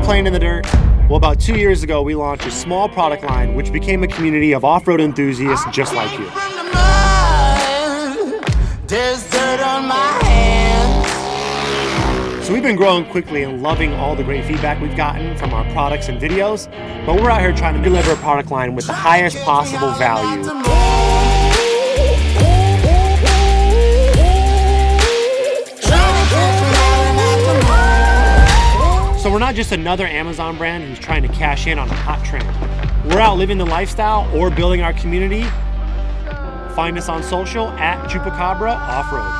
playing in the dirt? Well, about 2 years ago, we launched a small product line which became a community of off-road enthusiasts just like you. There's dirt on my hands. So we've been growing quickly and loving all the great feedback we've gotten from our products and videos, but we're out here trying to deliver a product line with the highest possible value. So we're not just another Amazon brand who's trying to cash in on a hot trend. We're out living the lifestyle or building our community. Find us on social at Chupacabra Offroad.